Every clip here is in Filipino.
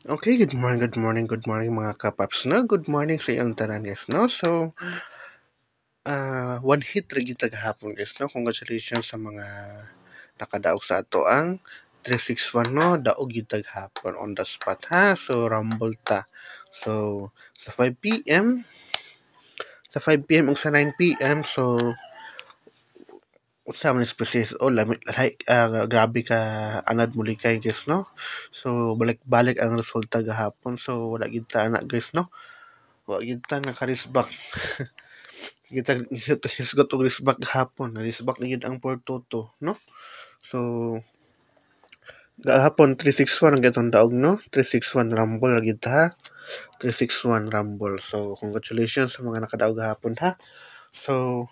Okay, good morning mga kapaps, no? Good morning sa iyong tanan, guys, no? So, one hit rin kita gahapon, guys, no? Congratulations sa mga nakadaog sa ato ang 361, no? Daog kita gahapon on the spot, ha? So, rumble ta. So, sa 5 p.m., sa 5 p.m. ug sa 9 p.m., so, sa man species o like grabe ka anad muli kay guys, no? So balik-balik ang resulta gahapon, so wala gid ta ana guys, no? Wa gyud ta naka-risback. Kita hisgot og risback hapon. Risback na gyud ang Portoto, no? So gahapon 361 ang gatong daog, no? 361 Rumble lagi ta ha. 361 Rumble. So congratulations sa mga nakadaog gahapon ha. So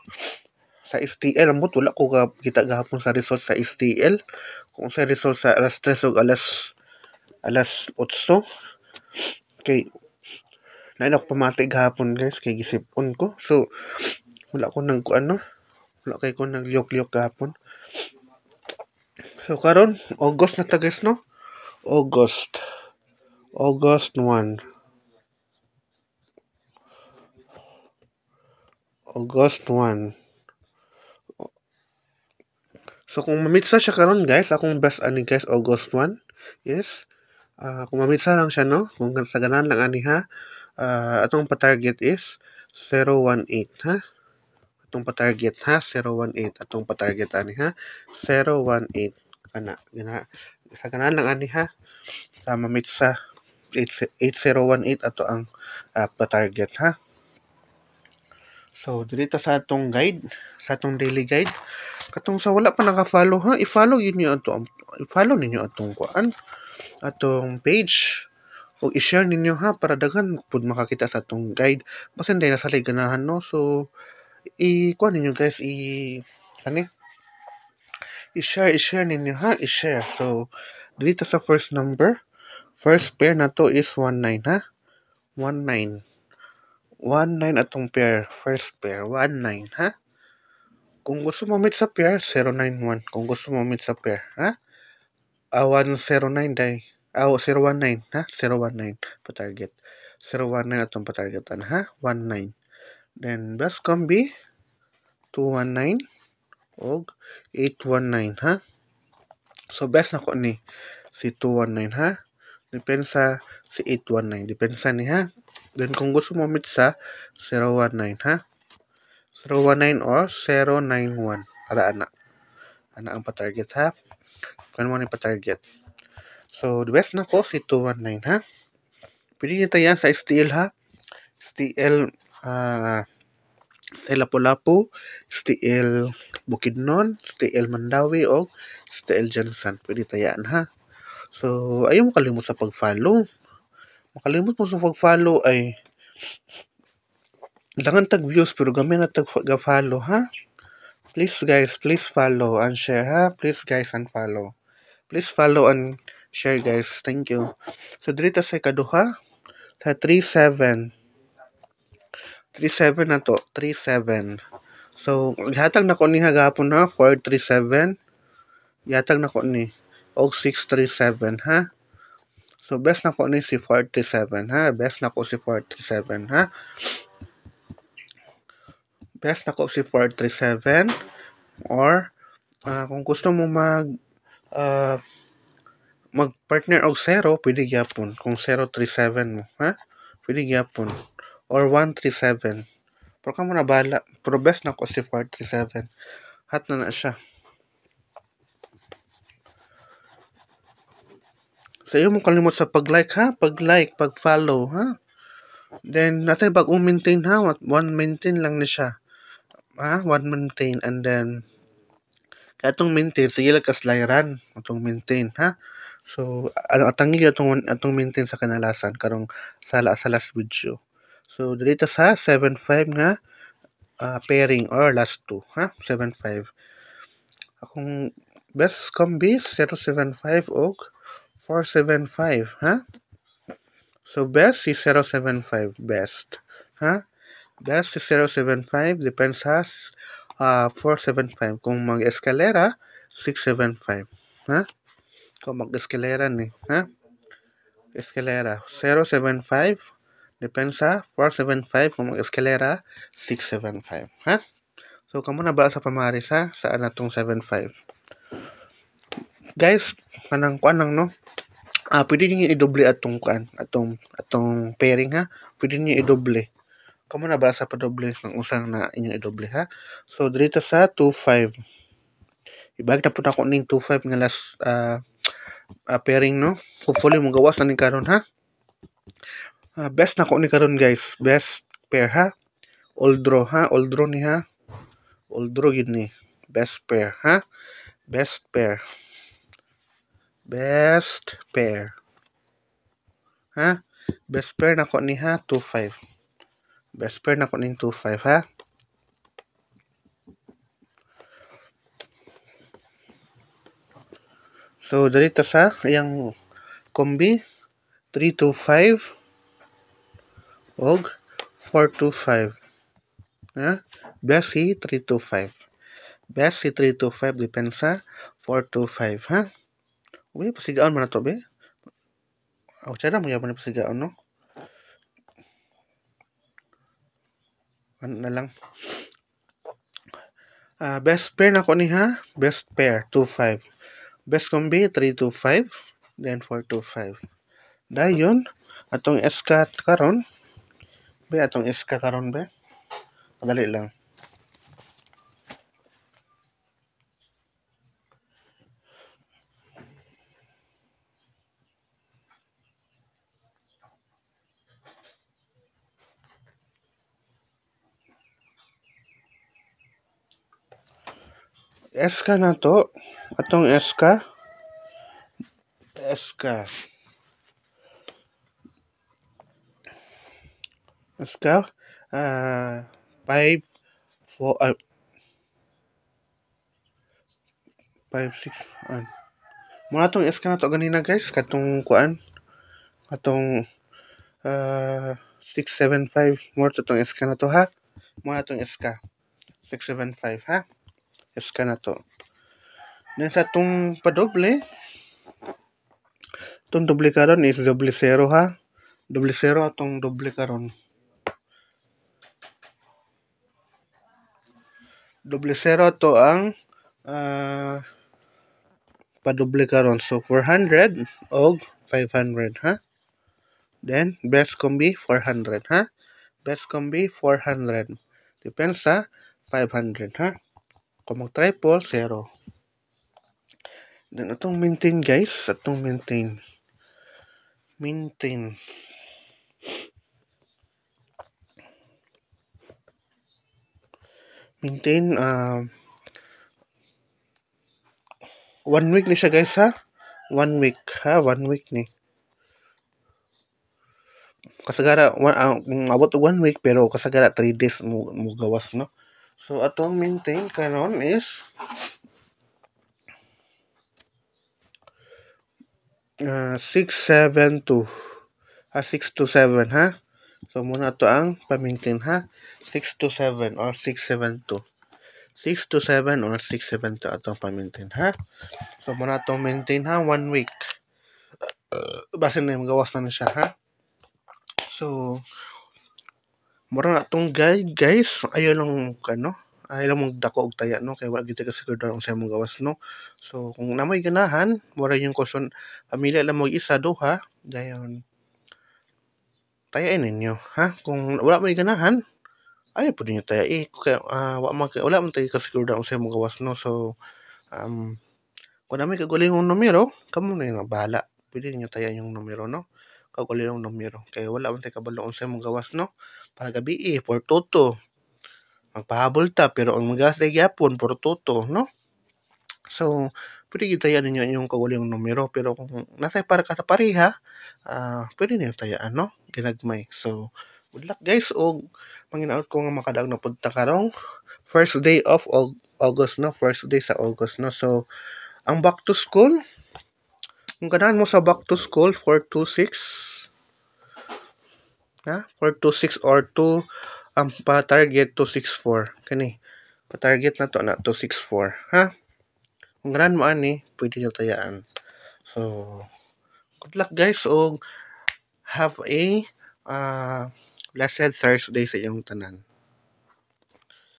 sa STL ambot wala ko ka kita gahapon sa result sa STL. Kung sa result sa alas 3 ug alas 8 kay naila ko pamati gahapon guys kay gisipon ko. So wala ko nang ano, wala kay ko nang liyok-liyok gahapon. So karon August na ta guys, no? August. August 1. August 1. So kung mamitsa siya karon guys, akong best ani guys August 1 is kung mamitsa lang siya, no? Kung sa ganan lang ani ha. Atong pa-target is 018 ha. Atong pa-target ha 018 atong pa-target ani ha 018 kana gina sa ganan lang ani ha. Sa mamitsa 8018 ato ang pa-target ha. So, dito sa atong guide, sa atong daily guide, katong sa wala pa naka-follow ha, i-follow yun niyo ato, i-follow ninyo atong kuan, atong page, o i-share ninyo ha, para daghan pud makakita sa atong guide. Basta hindi nasa ganahan, no? So, i-kuan ninyo guys, ano, i-share ninyo ha, i-share. So, dito sa first number, first pair na to is 19 ha, 19. 19 atong pair, first pair, 19 ha. Kung gusto mo meet sa pair, 091. Kung gusto mo meet sa pair, ha? 109 day. 019, ha? 019 pa-target. 019 atong pa-targetan, ha? 19. Then, best combi, 219 og 819, ha? So, best na ko ni si 219, ha? Depensa si 819. Depensa ni, ha? Then, kung gusto mo meet sa 019, ha? 019 o 091. Para anak. Anak ang pa-target, ha? Kung mo ni pa-target. So, the best na ko si 219 ha. Pwede nyo yan sa STL ha. STL sa Lapu-Lapu, STL Bukidnon, STL Mandawi o STL Jansan. Pwede tayaan ha. So, ayaw mo kalimut sa pag-follow. Makalimut mo sa pag-follow ay langan tag views pero gamay na tag follow ha. Please guys, please follow and share ha. Please guys and follow. Please follow and share guys. Thank you. So, dito sa ikaduha, sa 37. 37 na to. 37. So, hatag na ko ni hagapon ha. 437. Yatag na ko ni. Og 637 ha. So, best na ko ni si 437 ha. Best na ko si 437 ha. Best na ko si 437. Or, kung gusto mo mag-partner og 0, pwede gyapon. Kung 037 mo, ha? Pwede gyapon. Or 137. Pero ka mo na bala. Pero best na ko si 437. Hat na siya. Sa iyo mo kalimot sa pag-like ha. Pag-like, pag-follow ha. Then, natin pag-maintain ha. One maintain lang ni siya. Ha? One maintain. And then, atong maintain, sige lang kaslayaran. Atong maintain ha. So, atangi atong maintain sa kanalasan karong sa last video. So, dito sa 75 nga pairing or last 2 ha. 75. Akong best combi 075 og 475 ha. So best si 075 best ha. Best si 075 depends sa 475 kung mag-eskalera 675 ha. Kung mag-eskalera ni ha. eskalera 075, depensa 475, kung mag-eskalera 675, ha? So, kamo na ba sa pamaris, ha? Saan natong 75? Guys, kanang kuan lang, no? Pwede niyo i-doble atong pairing, ha? Pwede niyo i-doble. Kamo na ba sa padoble ng usang na inyong i-doble, ha? So, dito sa 25. Ibag na po na ako ning 25 nga last pairing, no? Hopefully, mo gawas na ni karon, ha? Best na ko ni karon, guys. Best pair, ha? Oldro, ha? Oldro ni, ha? Oldro yun ni. Best pair, ha? Best pair. Best pair. Ha? Best pair na ko ni, ha? 25. Best pair na ko ning 25, ha? So, dito sa iyang kombi 325 og 425. Ha? Best si 325. Best si 325 depensa 425, ha? Uy, pasigaan mo na to, be. Tsada mo yaman na pasigaan, no? Ano na lang. Best pair na ko ni, ha? Best pair 25. Best kombi 325 then 425. Dayon atong SK karon. Be atong SK karon, be. Madali lang. SK na to. Atong SK. SK 5 4 5 6 mga atong SK na to ganina, guys, katong kuan katong 675 more to tong SK na to, ha? Mga atong SK 675, ha? SK na to. Then sa tong padoble, itong doble karon is doble zero, ha? Doble zero atong doble karon. Doble zero to ang padoble karon. So 400 og 500, ha? Then best combi 400, ha? Best combi 400. Depends sa 500, ha? Kung mag-triple, 0. Then atong maintain, guys, atong maintain. Maintain 1 week ni siya, guys, ha? 1 week, ha? 1 week ni. Kasagara abot og 1 week pero kasagara 3 days mo gawas, no? So atong maintain karon is 672. 6 to 7, ha? So muna to ang pa-maintain, ha? 6 to 7 or 672. 6 to 7 or 672 atong pa-maintain, ha? So muna to maintain, ha? 1 week. Basta na magawas na siya, ha? So mura na itong guide, guys. Ayaw lang, ayaw lang mong dako og taya, no? Kaya wala kita kasigurado ang sa'yo mong gawas, no? So, kung namoy ganahan, mura yung kusyon, pamilya lang mo isa, duha, dayon, tayain ninyo, ha? Kung wala mo ganahan, ayaw po ninyo taya. Kaya, wala man tayo kasigurado ang sa'yo mong gawas, no? So, kung namoy kaguling yung numero, kamo na yung bahala. Pwede ninyo taya yung numero, no? Kaguling yung numero. Kaya wala man tayo kabalo ang sa'yo mong gawas, no? Para gabi, for toto. Magpahabol ta, pero ang magawas na gyapon, for toto, no? So, pwede gitayan ninyo yung kaguling numero, pero kung nasa para ka sa pareha, pwede niyo tayaan, no? Ginagmay. So, good luck, guys, o manginaot ko nga makadaog na punta karong first day of August, no? First day sa August, no? So, ang back to school, kung ganahan mo sa back to school, 426, ha? 426 or 2, ang pa-target 264. Kani, pa-target na to na 264, ha? Kung ganahan mo ani, pwede nyo tayaan. So, good luck, guys, o Have a blessed Thursday sa iyong tanan.